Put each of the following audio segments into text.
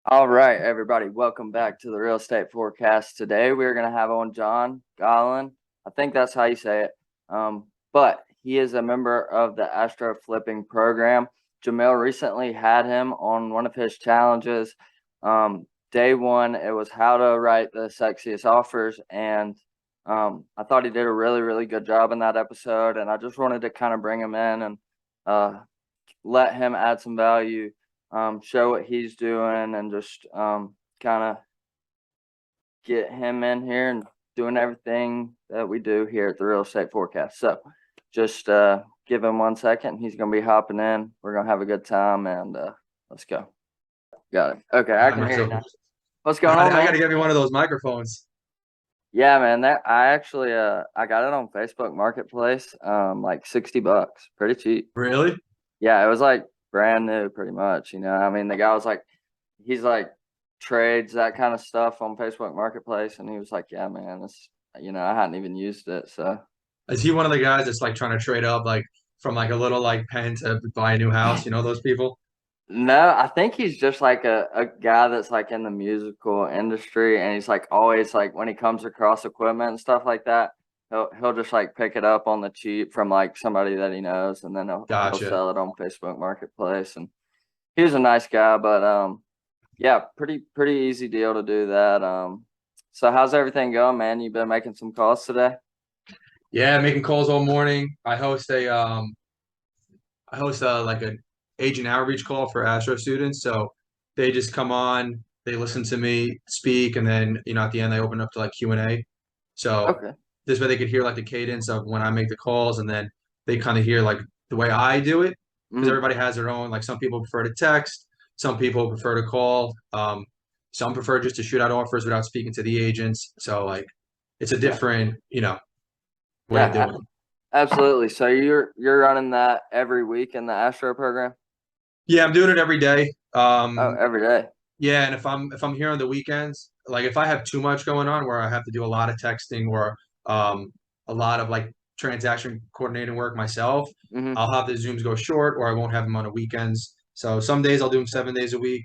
All right, everybody, welcome back to the Real Estate Forecast. Today we're going to have on John Galan. I think that's how you say it. But he is a member of the Astro Flipping program. Jamil recently had him on one of his challenges. Day one, it was how to write the sexiest offers. And I thought he did a really, really good job in that episode. And I just wanted to kind of bring him in and let him add some value, show what he's doing, and just kind of get him in here and doing everything that we do here at the Real Estate Forecast. So just give him 1 second. He's going to be hopping in. We're going to have a good time, and let's go. Got it. Okay, I can hear you now. What's going on, I got to man? get me one of those microphones. Yeah, man. I actually I got it on Facebook Marketplace, like $60, pretty cheap. Really? Yeah, it was like brand new, pretty much. I mean, the guy was like, he's like trades that kind of stuff on Facebook Marketplace, and he was like, "Yeah, man, I hadn't even used it." So Is he one of the guys that's like trying to trade up like from like a little like pen to buy a new house? You know those people? no, I think he's just like a guy that's like in the musical industry, and he's like always like when he comes across equipment and stuff like that, he'll just like pick it up on the cheap from like somebody that he knows, and then he'll Gotcha. sell it on Facebook Marketplace. And he was a nice guy, but yeah, pretty easy deal to do that. So how's everything going, man? You been making some calls today? Yeah, making calls all morning. I host like an agent outreach call for Astro students. So they just come on, they listen to me speak, and then at the end they open up to like Q&A. So Okay. this way they could hear like the cadence of when I make the calls, and then they kind of hear like the way I do it because Mm, everybody has their own. Like some people prefer to text, some people prefer to call, some prefer just to shoot out offers without speaking to the agents. So like it's a yeah. different way of Yeah, doing it. absolutely. So you're running that every week in the Astro program? Yeah, I'm doing it every day. Oh, every day. Yeah, and if I'm here on the weekends, like if I have too much going on where I have to do a lot of texting or a lot of like transaction coordinating work myself, Hmm. I'll have the Zooms go short or I won't have them on the weekends. So some days I'll do them 7 days a week.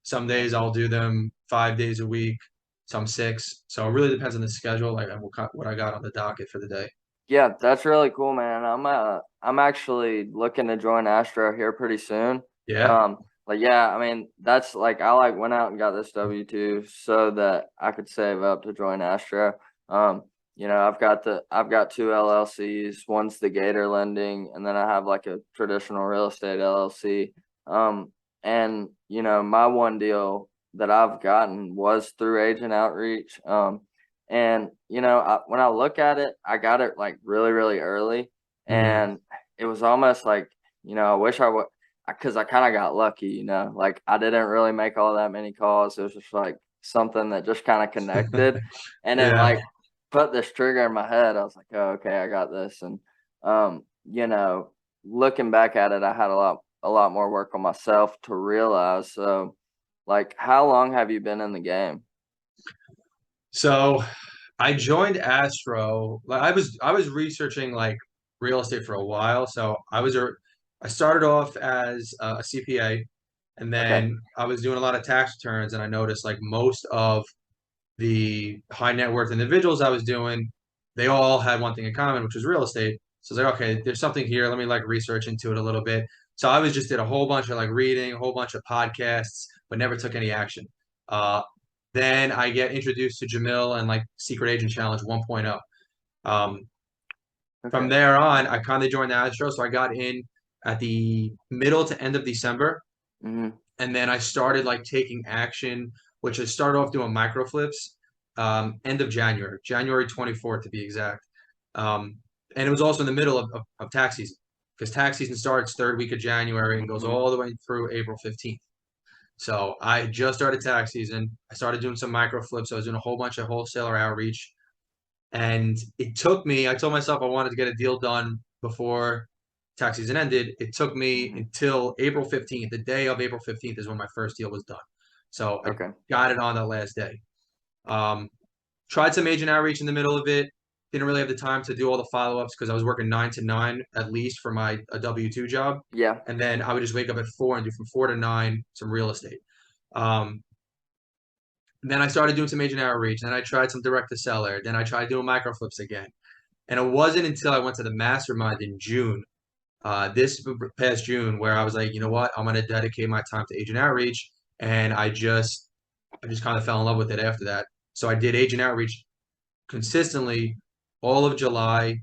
Some days I'll do them 5 days a week, some six. So it really depends on the schedule, like what I got on the docket for the day. Yeah, that's really cool, man. I'm actually looking to join Astro here pretty soon. Yeah. Like yeah, I mean that's like I like went out and got this W-2 so that I could save up to join Astro. I've got two LLCs. One's the Gator Lending, and then I have like a traditional real estate LLC. And my one deal that I've gotten was through agent outreach. And when I look at it, I got it like really, really early, Mhm. and it was almost like I wish I would, because I kind of got lucky. Like I didn't really make all that many calls. It was just like something that just kind of connected, and it Yeah. like put this trigger in my head. I was like, oh, okay, I got this. And um, you know, looking back at it, I had a lot more work on myself to realize. So, like, how long have you been in the game? So I joined Astro. Like I was researching like real estate for a while. So I started off as a CPA, and Okay. then I was doing a lot of tax returns, and I noticed like most of the high net worth individuals I was doing, they all had one thing in common, which was real estate. So I was like, okay, there's something here. Let me like research into it a little bit. So I was just did a whole bunch of like reading, a whole bunch of podcasts, but never took any action. Uh, then I get introduced to Jamil and like Secret Agent Challenge 1.0. Um, from Okay. there on, I kind of joined the Astro. So I got in at the middle to end of December. Hmm. And then I started like taking action, which I started off doing micro flips end of January, January 24th to be exact. And it was also in the middle of tax season because tax season starts third week of January and goes Hmm. all the way through April 15th. So I just started tax season. I started doing some micro flips. I was doing a whole bunch of wholesaler outreach. And it took me, I told myself I wanted to get a deal done before tax season ended. It took me Hmm. until April 15th. The day of April 15th is when my first deal was done. So I Okay. got it on that last day. Um, Tried some agent outreach in the middle of it. Didn't really have the time to do all the follow-ups because I was working 9 to 9 at least for my a W-2 job. Yeah. And then I would just wake up at 4 and do from 4 to 9 some real estate. Um, then I started doing some agent outreach. Then I tried some direct to seller. Then I tried doing micro flips again. And it wasn't until I went to the mastermind in June, this past June, where I was like, you know what, I'm gonna dedicate my time to agent outreach. And I just kind of fell in love with it after that. So I did agent outreach consistently all of July,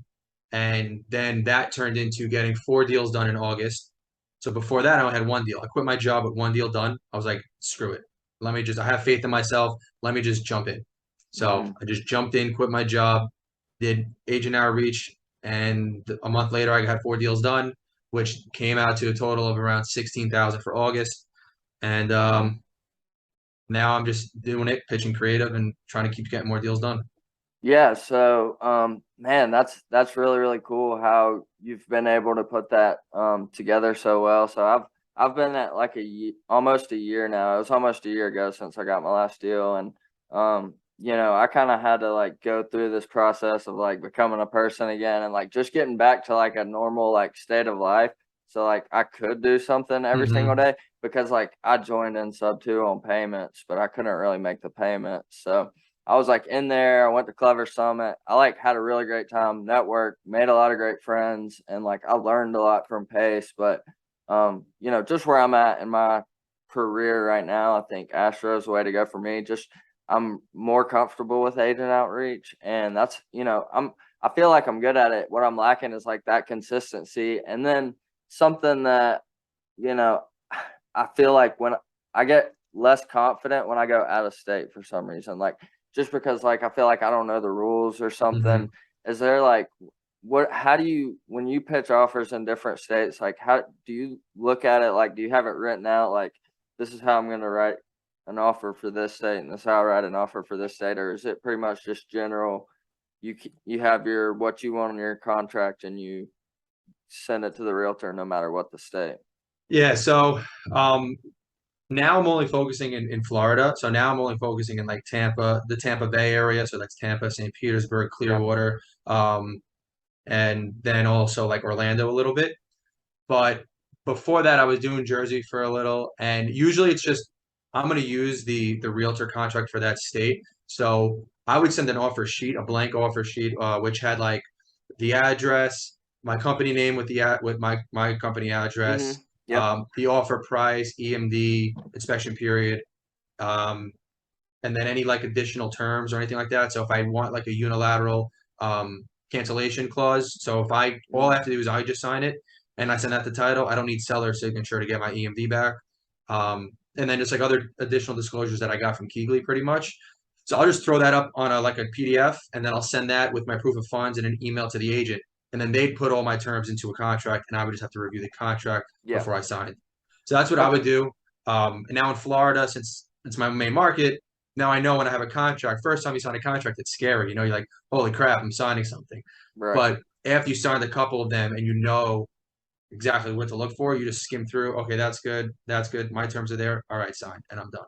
and then that turned into getting 4 deals done in August. So before that, I only had 1 deal. I quit my job with 1 deal done. I was like, screw it. I have faith in myself. Let me just jump in. So Mhm. I just jumped in, quit my job, did agent outreach, and a month later, I had 4 deals done, which came out to a total of around 16,000 for August. And now I'm just doing it, pitching creative, and trying to keep getting more deals done. Yeah, so man, that's really really cool how you've been able to put that together so well. So I've been at like almost a year now. It was almost a year ago since I got my last deal, and I kind of had to like go through this process of like becoming a person again and like just getting back to like a normal like state of life. So like I could do something every single day because like I joined in sub two on payments, but I couldn't really make the payments. So I was like in there. I went to Clever Summit. I like had a really great time, networked, made a lot of great friends, and like I learned a lot from Pace. But just where I'm at in my career right now, I think Astro is the way to go for me. Just I'm more comfortable with agent outreach, and that's I feel like I'm good at it. What I'm lacking is like that consistency, and then something that you know I feel like when I get less confident when I go out of state for some reason, like just because like I feel like I don't know the rules or hmm something. Is there like how do you when you pitch offers in different states, like how do you look at it? Like do you have it written out like this is how I'm going to write an offer for this state and this is how I write an offer for this state, or is it pretty much just general? You have your what you want on your contract and you send it to the realtor no matter what the state. Yeah. So um, now I'm only focusing in Florida. So now I'm only focusing in like Tampa, the Tampa Bay area. So that's Tampa, St. Petersburg, Yeah. Clearwater, and then also like Orlando a little bit. But before that, I was doing Jersey for a little, and usually it's just I'm going to use the realtor contract for that state. So I would send an offer sheet, a blank offer sheet, which had like the address, my company name with with my company address, Yeah. the offer price, EMD, inspection period, um, and then any like additional terms or anything like that. So if I want like a unilateral cancellation clause, so if I all I Mhm. have to do is I just sign it and I send out the title, I don't need seller signature to get my EMD back. And then just like other additional disclosures that I got from Keegley pretty much. So I'll just throw that up on like a PDF and then I'll send that with my proof of funds and an email to the agent. And then they'd put all my terms into a contract and I would just have to review the contract Yeah. before I signed. So that's what I Okay. would do. And now in Florida, since it's my main market, now I know when I have a contract. First time you sign a contract, it's scary. You're like, holy crap, I'm signing something. Right. But after you signed a couple of them and you know exactly what to look for, you just skim through. Okay, that's good. That's good. My terms are there. All right, sign, and I'm done.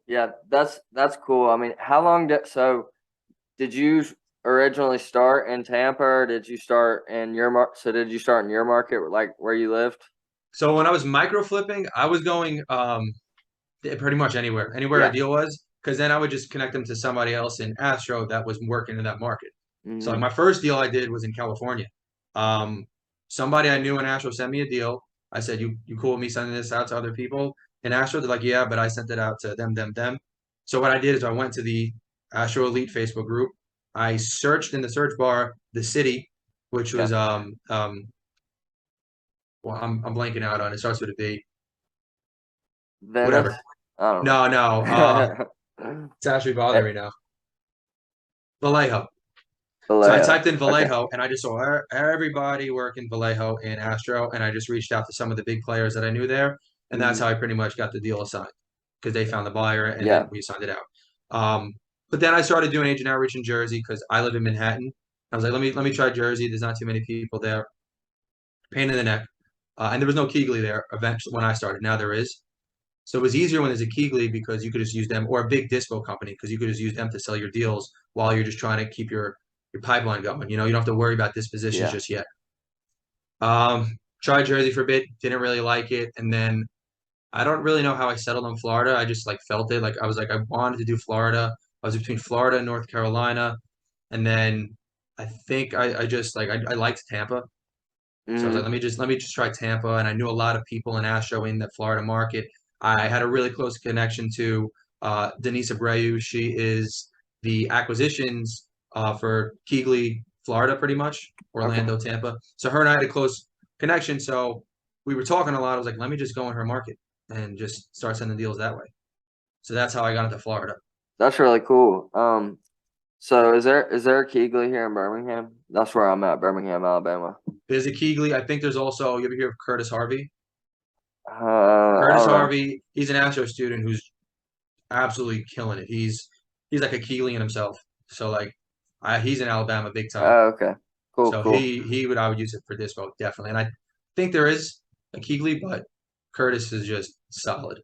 Yeah, that's cool. I mean, how long did you originally start in Tampa or did you start in so did you start in your market like where you lived? So when I was micro flipping, I was going pretty much anywhere a Yeah. deal was, because then I would just connect them to somebody else in Astro that was working in that market. So like Mhm. my first deal I did was in California. Um, Somebody I knew in Astro sent me a deal. I said, you cool with me sending this out to other people in Astro? They're like, yeah, but I sent it out to them. So what I did is I went to the Astro Elite Facebook group. I searched in the search bar the city, which Okay. was well, I'm blanking out on it. Starts with a B. Venice? Whatever. I don't No, no. know. It's actually Eh, bothering me now. Vallejo. So I Vallejo. typed in Okay. Vallejo and I just saw everybody working Vallejo in Astro. And I just reached out to some of the big players that I knew there. And that's Mhm. how I pretty much got the deal assigned because they found the buyer and then Yeah. we signed it out. But then I started doing agent outreach in Jersey because I live in Manhattan. I was like, let me try Jersey. There's not too many people there. Pain in the neck. And there was no Keegley there eventually when I started. Now there is. So it was easier when there's a Keegley because you could just use them or a big dispo company because you could just use them to sell your deals while you're just trying to keep your pipeline going. You don't have to worry about dispositions Yeah. just yet. Tried Jersey for a bit, didn't really like it, and then I don't really know how I settled on Florida. I just like felt it. Like I was like I wanted to do Florida. I was between Florida and North Carolina, and then I think I just like I liked Tampa. So I was like, Mm-hmm. let me just try Tampa, and I knew a lot of people in Astro in the Florida market. I had a really close connection to Denise Abreu. She is the acquisitions for Keighley, Florida, pretty much Okay. Orlando, Tampa. So her and I had a close connection. So we were talking a lot. I was like, let me just go in her market and just start sending deals that way. So that's how I got into Florida. That's really cool. So is there a Keegley here in Birmingham? That's where I'm at, Birmingham, Alabama. There's a Keighley. I think there's also you ever hear of Curtis Harvey? I Curtis don't know. Harvey. He's an Astro student who's absolutely killing it. He's like a Keelan himself. So like he's in Alabama big time. Oh, okay. Cool, So cool. I would use it for dispo definitely. And I think there is a Keegley, but Curtis is just solid.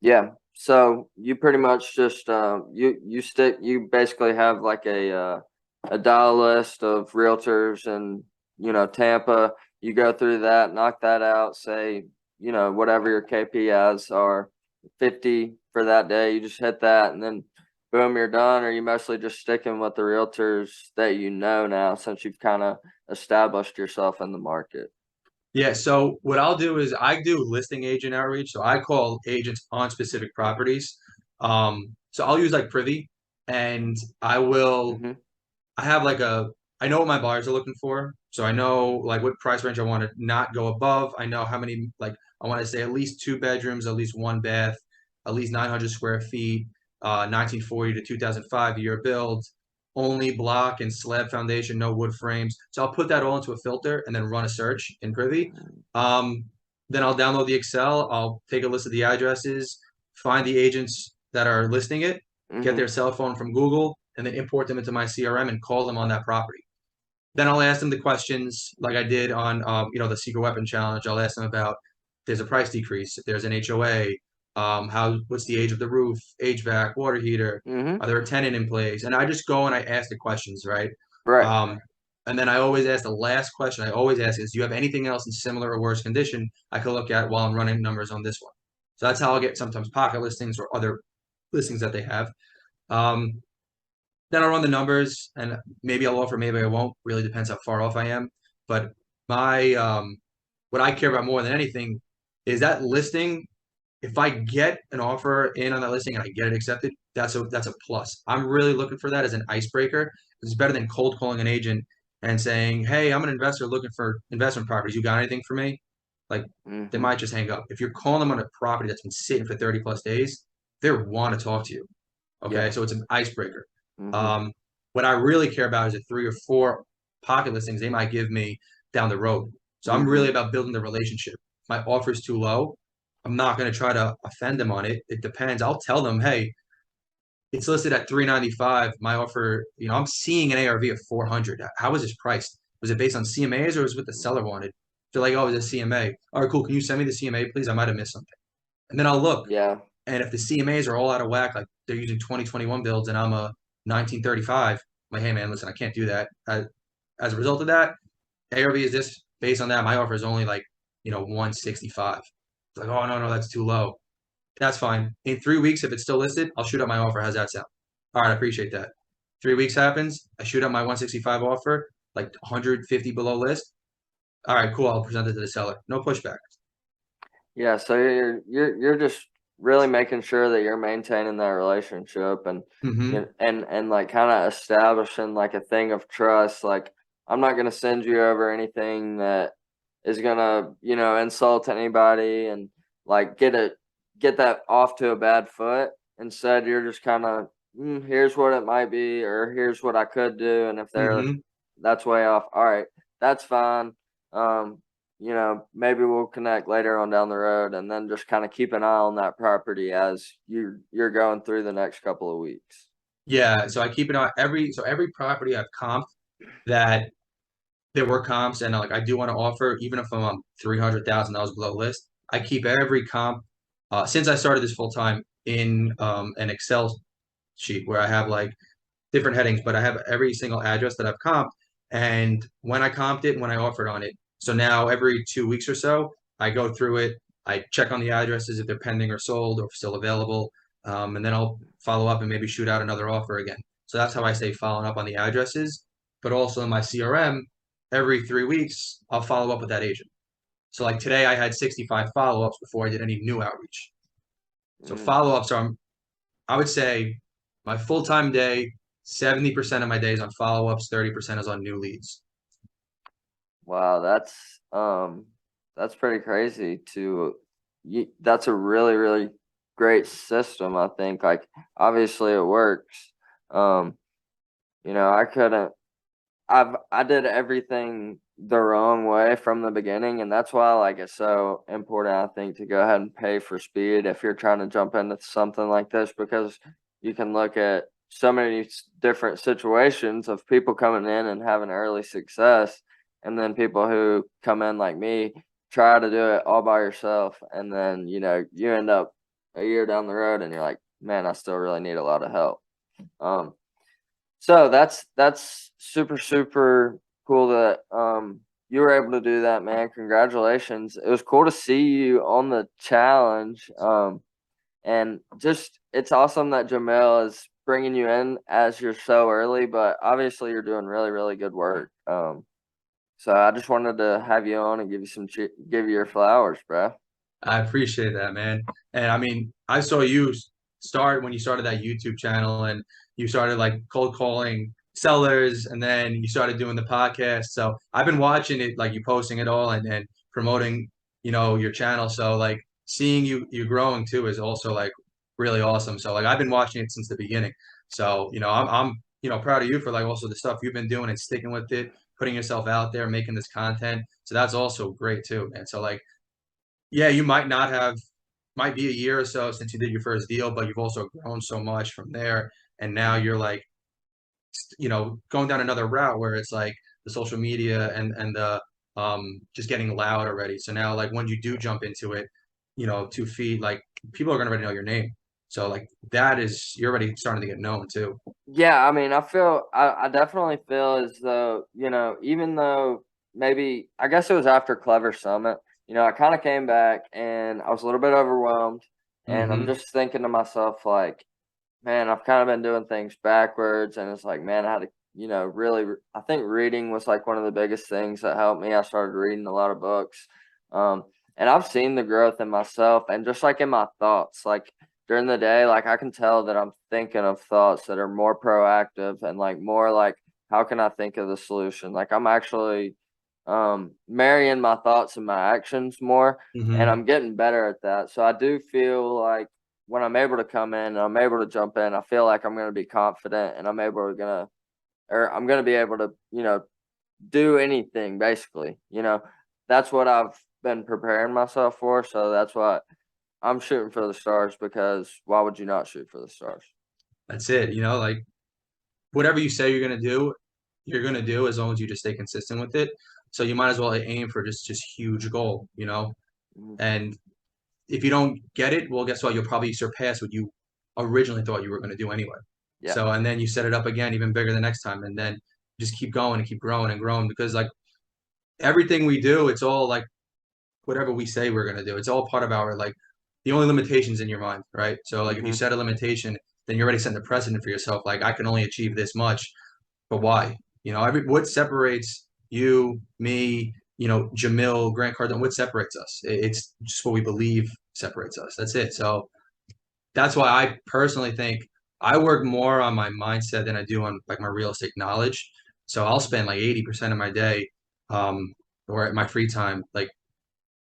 Yeah. So you pretty much just you basically have like a dial list of realtors and Tampa. You go through that, knock that out, say whatever your KPIs are, 50 for that day. You just hit that, and then boom, you're done. Or you mostly just sticking with the realtors that you know now since you've kind of established yourself in the market. Yeah, so what I'll do is I do listing agent outreach. So I call agents on specific properties. So I'll use like Privy and Mm-hmm. I have like I know what my buyers are looking for. So I know like what price range I want to not go above. I know how many, like, I want to say at least 2 bedrooms, at least 1 bath, at least 900 square feet, 1940 to 2005 year build, only block and slab foundation, no wood frames. So I'll put that all into a filter and then run a search in Privy. Um, then I'll download the Excel. I'll take a list of the addresses, find the agents that are listing it, get Mm-hmm. their cell phone from Google, and then import them into my CRM and call them on that property. Then I'll ask them the questions like I did on the secret weapon challenge. I'll ask them about if there's a price decrease, if there's an HOA, what's the age of the roof, HVAC, water heater, Mm-hmm. are there a tenant in place? And I just go and I ask the questions, right? Right. Um, and then I always ask the last question I always ask is, do you have anything else in similar or worse condition I could look at while I'm running numbers on this one? So that's how I'll get sometimes pocket listings or other listings that they have. Um, then I'll run the numbers and maybe I'll offer, maybe I won't. Really depends how far off I am. But my what I care about more than anything is that listing. If I get an offer in on that listing and I get it accepted, that's a plus. I'm really looking for that as an icebreaker. It's better than cold calling an agent and saying, "Hey, I'm an investor looking for investment properties. You got anything for me?" Like they Mm-hmm. might just hang up. If you're calling them on a property that's been sitting for 30 plus days, they want to talk to you. Okay, Yeah. so it's an icebreaker. Mm-hmm. Um, what I really care about is the 3 or 4 pocket listings they might give me down the road. So I'm Mm-hmm. really about building the relationship. If my offer is too low, I'm not going to try to offend them on it. It depends. I'll tell them, hey, it's listed at 395. My offer, I'm seeing an ARV of 400. How is this priced? Was it based on CMAs or was it what the seller wanted? They're like, oh, it's a CMA. All right, cool. Can you send me the CMA, please? I might have missed something. And then I'll look. Yeah. And if the CMAs are all out of whack, like they're using 2021 builds and I'm a 1935, I'm like, hey, man, listen, I can't do that. As a result of that, ARV is this. Based on that, my offer is only like, 165. It's like, oh, no, no, that's too low. That's fine. In 3 weeks, if it's still listed, I'll shoot up my offer. How's that sound? All right, I appreciate that. 3 weeks happens. I shoot up my 165 offer, like 150 below list. All right, cool. I'll present it to the seller. No pushback. Yeah, so you're just really making sure that you're maintaining that relationship and Mm-hmm. and like kind of establishing like a thing of trust. Like I'm not gonna send you over anything that is gonna insult anybody and like get that off to a bad foot. Instead, you're just kind of here's what it might be or here's what I could do, and if they're Mm-hmm. that's way off, all right, that's fine. Um, maybe we'll connect later on down the road and then just kind of keep an eye on that property as you're going through the next couple of weeks. Yeah. So I keep an eye every property I've comped that there were comps and like I do want to offer, even if I'm on $300,000 below list, I keep every comp since I started this full time in an Excel sheet where I have like different headings, but I have every single address that I've comped. And when I comped it, when I offered on it. So now every 2 weeks or so, I go through it. I check on the addresses if they're pending or sold or still available. And then I'll follow up and maybe shoot out another offer again. So that's how I stay following up on the addresses. But also in my CRM, every 3 weeks, I'll follow up with that agent. So like today, I had 65 follow-ups before I did any new outreach. So Mm, follow-ups are, I would say, my full-time day, 70% of my day is on follow-ups, 30% is on new leads. wow, that's pretty crazy that's a really, really great system, I think. Like, obviously it works. Um, I couldn't I did everything the wrong way from the beginning, and that's why like it's so important, I think, to go ahead and pay for speed if you're trying to jump into something like this, because you can look at so many different situations of people coming in and having early success, and then people who come in like me try to do it all by yourself, and then you end up a year down the road and you're like, man, I still really need a lot of help. Um, so that's super, super cool that you were able to do that, man. Congratulations. It was cool to see you on the challenge. And just it's awesome that Jamel is bringing you in as you're so early, but obviously you're doing really, really good work. So I just wanted to have you on and give you give you your flowers, bro. I appreciate that, man. And I mean, I saw you start when you started that YouTube channel and you started like cold calling sellers and then you started doing the podcast. So I've been watching it, like you posting it all and promoting, your channel. So like seeing you growing too is also like really awesome. So like I've been watching it since the beginning. So, I'm proud of you for like also the stuff you've been doing and sticking with it, putting yourself out there, making this content. So that's also great too, man. So like yeah, you might be a year or so since you did your first deal, but you've also grown so much from there. And now you're like, going down another route where it's like the social media and the just getting loud already. So now like when you do jump into it, 2 feet, like people are gonna already know your name. So like you're already starting to get known too. Yeah, I mean, I definitely feel as though, even though maybe I guess it was after Clever Summit, I kind of came back and I was a little bit overwhelmed, and I'm Mm-hmm. just thinking to myself like, man, I've kind of been doing things backwards, and it's like, man, I had to, really, I think reading was like one of the biggest things that helped me. I started reading a lot of books, um, and I've seen the growth in myself and just like in my thoughts, like during the day, like I can tell that I'm thinking of thoughts that are more proactive and like more like, how can I think of the solution? Like I'm actually marrying my thoughts and my actions more, and Mm-hmm. I'm getting better at that. So I do feel like when I'm able to come in and I'm able to jump in, I feel like I'm going to be confident and I'm going to be able to, do anything basically. That's what I've been preparing myself for. So that's what I'm shooting for the stars, because why would you not shoot for the stars? That's it. Like whatever you say you're gonna do as long as you just stay consistent with it. So you might as well aim for just huge goal. Mhm. And if you don't get it, well, guess what? You'll probably surpass what you originally thought you were gonna do anyway. Yeah. So and then you set it up again even bigger the next time, and then just keep going and keep growing and growing because like everything we do, it's all like whatever we say we're gonna do. It's all part of our like the only limitations in your mind, right? So like if you Hmm. set a limitation, then you're already setting a precedent for yourself. Like I can only achieve this much. But why? What separates you, me, Jamil, Grant Cardone, what separates us? It's just what we believe separates us. That's it. So that's why I personally think I work more on my mindset than I do on like my real estate knowledge. So I'll spend like 80% of my day or at my free time, like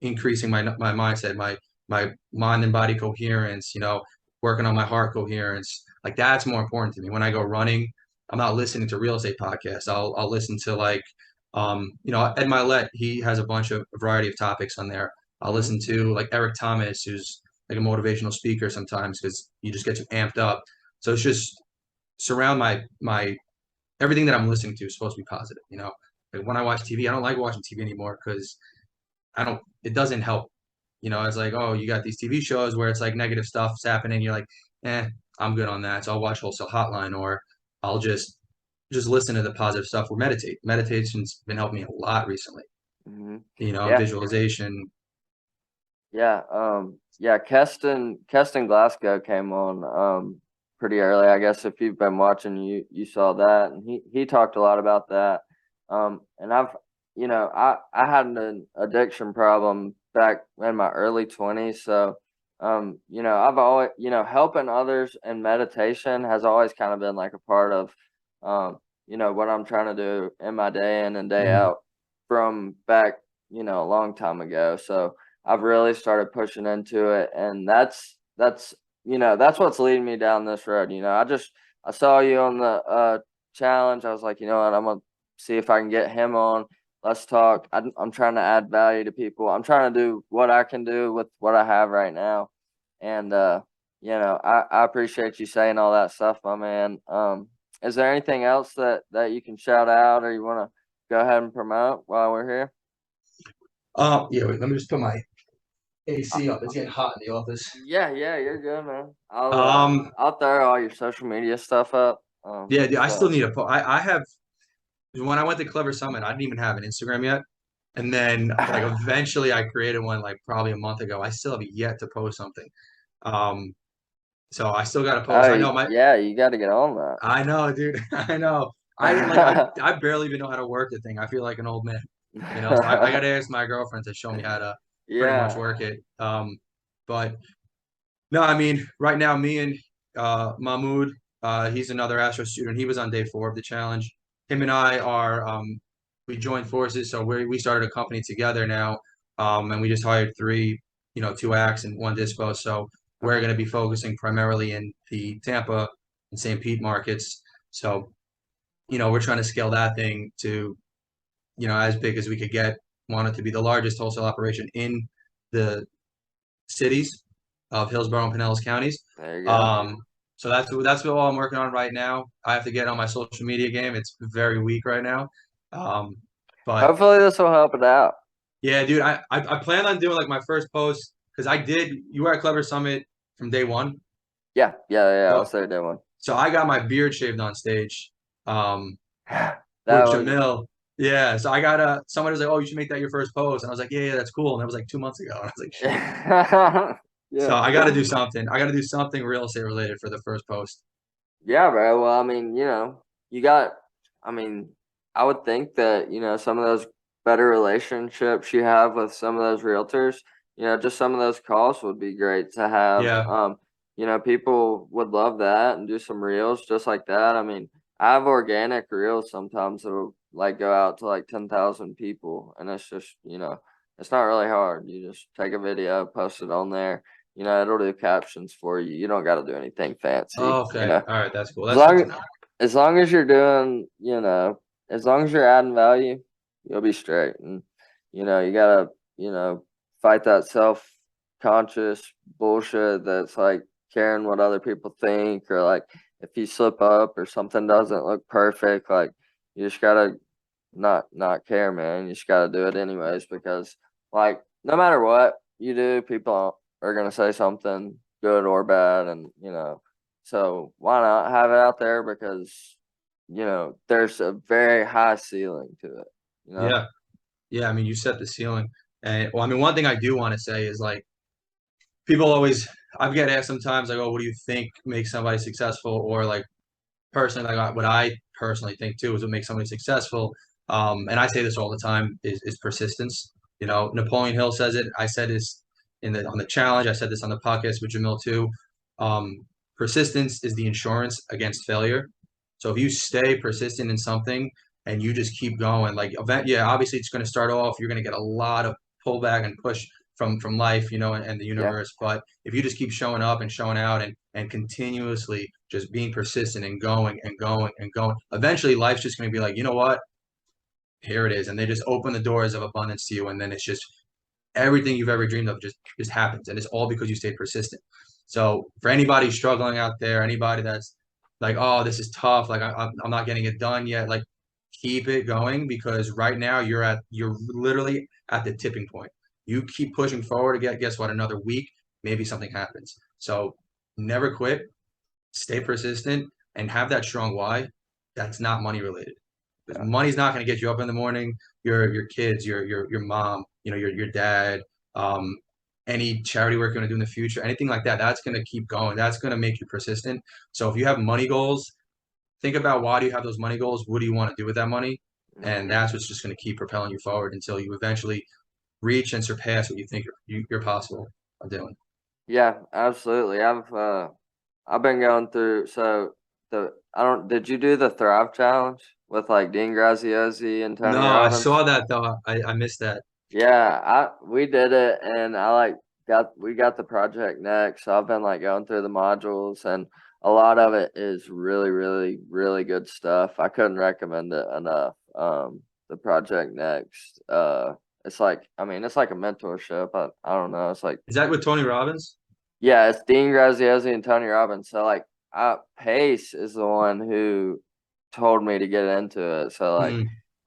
increasing my mindset, my mind and body coherence, working on my heart coherence. Like that's more important to me. When I go running, I'm not listening to real estate podcasts. I'll listen to like Ed Milet, he has a bunch of a variety of topics on there. I'll Hmm. listen to like Eric Thomas, who's like a motivational speaker sometimes because you just get you amped up. So it's just surround my everything that I'm listening to is supposed to be positive. Like when I watch TV, I don't like watching TV anymore because it doesn't help. It's like, oh, you got these TV shows where it's like negative stuff's happening. You're like, I'm good on that. So I'll watch Wholesale Hotline or I'll just listen to the positive stuff or meditate. Meditation's been helping me a lot recently. Hmm. Yeah. Visualization. Yeah, yeah, Keston Glasgow came on pretty early. I guess if you've been watching, you saw that, and he talked a lot about that. And I had an addiction problem back in my early 20s, so I've always, helping others and meditation has always kind of been like a part of what I'm trying to do in my day in and day Mm. out from back, a long time ago. So I've really started pushing into it, and that's what's leading me down this road. I saw you on the challenge. I was like, you know what, I'm gonna see if I can get him on. Let's talk. I'm trying to add value to people. I'm trying to do what I can do with what I have right now, and I appreciate you saying all that stuff, my man. Is there anything else that you can shout out or you want to go ahead and promote while we're here? Yeah, wait, let me just put my Uh, AC up. It's getting hot in the office. Yeah, yeah, you're good, man. Um, I'll throw all your social media stuff up. yeah, dude, I still So need a I have when I went to Clever Summit, I didn't even have an Instagram yet. And then like eventually I created one like probably a month ago. I still have yet to post something. Um, so I still gotta post. oh yeah, you got to get on I know, dude. I know. I didn't like that. I barely even know how to work the thing. I feel like an old man, so I gotta ask my girlfriend to show me how to pretty much Yeah, work it. But no, I mean, right now, me and Mahmoud, he's another Astro student. He was on day 4 of the challenge. Him and I are we joined forces, so we started a company together now, and we just hired 3, 2 acts and 1 dispo. So we're okay. going to be focusing primarily in the Tampa and St. Pete markets. So we're trying to scale that thing to as big as we could get. Want it to be the largest wholesale operation in the cities of Hillsborough and Pinellas counties. There you go. Um, so that's what I'm working on right now. I have to get on my social media game. It's very weak right now. Um, but Hopefully this will help it out. yeah, dude, I plan on doing like my first post because you were at Clever Summit from day 1. Yeah, yeah, yeah. I'll So say that one. so I got my beard shaved on stage um, That with was Jamil. Yeah, so I got somebody was like, "Oh, you should make that your first post," and I was like, "Yeah, that's cool." And that was like 2 months ago, and I was like, "Shit." So yeah. I got to do something. I got to do something real estate related for the first post. Yeah, bro. Well, I mean, you got, I mean, I would think that, some of those better relationships you have with some of those realtors, just some of those calls would be great to have. Yeah. People would love that and do some reels just like that. I mean, I have organic reels sometimes that'll like go out to like 10,000 people, and it's just, it's not really hard. You just take a video, post it on there. It'll do captions for you. You don't got to do anything fancy. Oh, okay. All right. That's cool. As That's good to long know. as long as you're doing, as long as you're adding value, you'll be straight. And you gotta, fight that self-conscious bullshit that's like caring what other people think, or like if you slip up or something doesn't look perfect, like you just gotta not care, man. You just gotta do it anyways, because like no matter what you do, people are gonna say something good or bad, and so why not have it out there, because there's a very high ceiling to it. You know. Yeah. Yeah. I mean, you set the ceiling. And well, I mean, one thing I do want to say is like people always, I get asked sometimes like, oh, what do you think makes somebody successful? Or like personally, like what I personally think too is what makes somebody successful. And I say this all the time is persistence. Napoleon Hill says it. I said this on the challenge. I said this on the podcast with Jamil too. Um, Persistence is the insurance against failure. So if you stay persistent in something and you just keep going, like yeah, obviously it's going to start off. You're going to get a lot of pullback and push from life, and the Yeah. universe. But if you just keep showing up and showing out and continuously just being persistent and going and going and going, eventually life's just going to be like, you know what? Here it is, and they just open the doors of abundance to you, and then it's just everything you've ever dreamed of just happens, and it's all because you stayed persistent. So for anybody struggling out there, anybody that's like, oh, this is tough, like I'm not getting it done yet, like keep it going, because right now you're literally at the tipping point. You keep pushing forward to guess what, another week, maybe something happens. So never quit, stay persistent, and have that strong why. That's not money related, because Yeah. money's not going to get you up in the morning. Your kids, your mom, your dad. any charity work you're going to do in the future, anything like that, that's going to keep going. That's going to make you persistent. So if you have money goals, think about why do you have those money goals? What do you want to do with that money? And that's what's just going to keep propelling you forward until you eventually reach and surpass what you think you're possible of doing. Yeah, absolutely. I've been going through did you do the Thrive Challenge with like Dean Graziosi and No, Tony I Robbins? saw that though. I missed that. Yeah, we did it, and we got the project next. So I've been like going through the modules, and a lot of it is really, really, really good stuff. I couldn't recommend it enough. The project next, it's like, I mean, it's like a mentorship. I don't know. It's like, Is that with Tony Robbins? yeah, it's Dean Graziosi and Tony Robbins. So like, Pace is the one who told me to get into it. So like,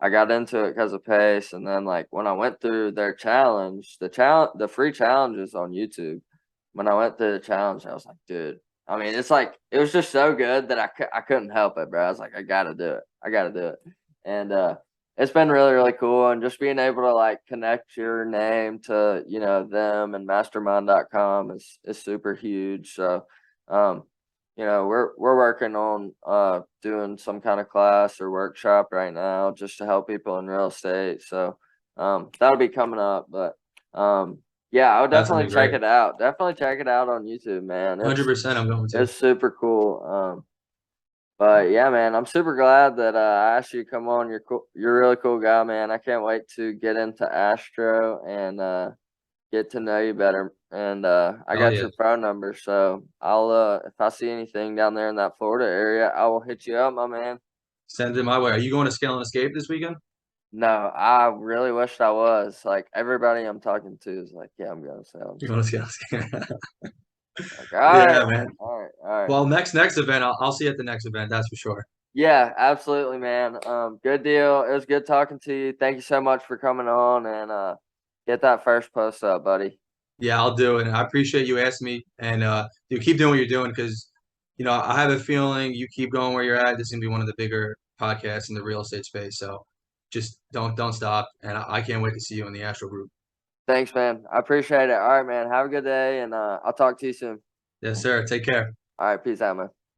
I got into it because of Pace, and then like when I went through their challenge, the free challenge is on YouTube. When I went through the challenge, I was like, dude. I mean, it's like it was just so good that I couldn't help it, bro. I was like, I gotta do it. I gotta do it, and it's been really, really cool. And just being able to like connect your name to them and mastermind.com is super huge. So, we're working on doing some kind of class or workshop right now just to help people in real estate. So that'll be coming up. But yeah, I would That's gonna definitely be check great. it out. Definitely check it out on YouTube, man. 100% I'm going to. It's super cool. But yeah, man, I'm super glad that I asked you to come on. You're cool. You're a really cool guy, man. I can't wait to get into Astro and get to know you better. And I Oh got yeah. your phone number, so I'll if I see anything down there in that Florida area, I will hit you up, my man. Send it my way. Are you going to Scale and Escape this weekend? No, I really wished I was. Like everybody I'm talking to is like, yeah, I'm gonna sell. You're going to Scale and Escape. Like, all Yeah, right, man. all right, all right. Well, next event, I'll see you at the next event. That's for sure. Yeah, absolutely, man. Good deal. It was good talking to you. Thank you so much for coming on and get that first post up, buddy. Yeah, I'll do it. And I appreciate you asking me. And you keep doing what you're doing because, I have a feeling you keep going where you're at. This is gonna be one of the bigger podcasts in the real estate space. So just don't stop. And I can't wait to see you in the Astro group. Thanks, man. I appreciate it. All right, man. Have a good day, and I'll talk to you soon. Yes, sir. Take care. All right, peace out, man.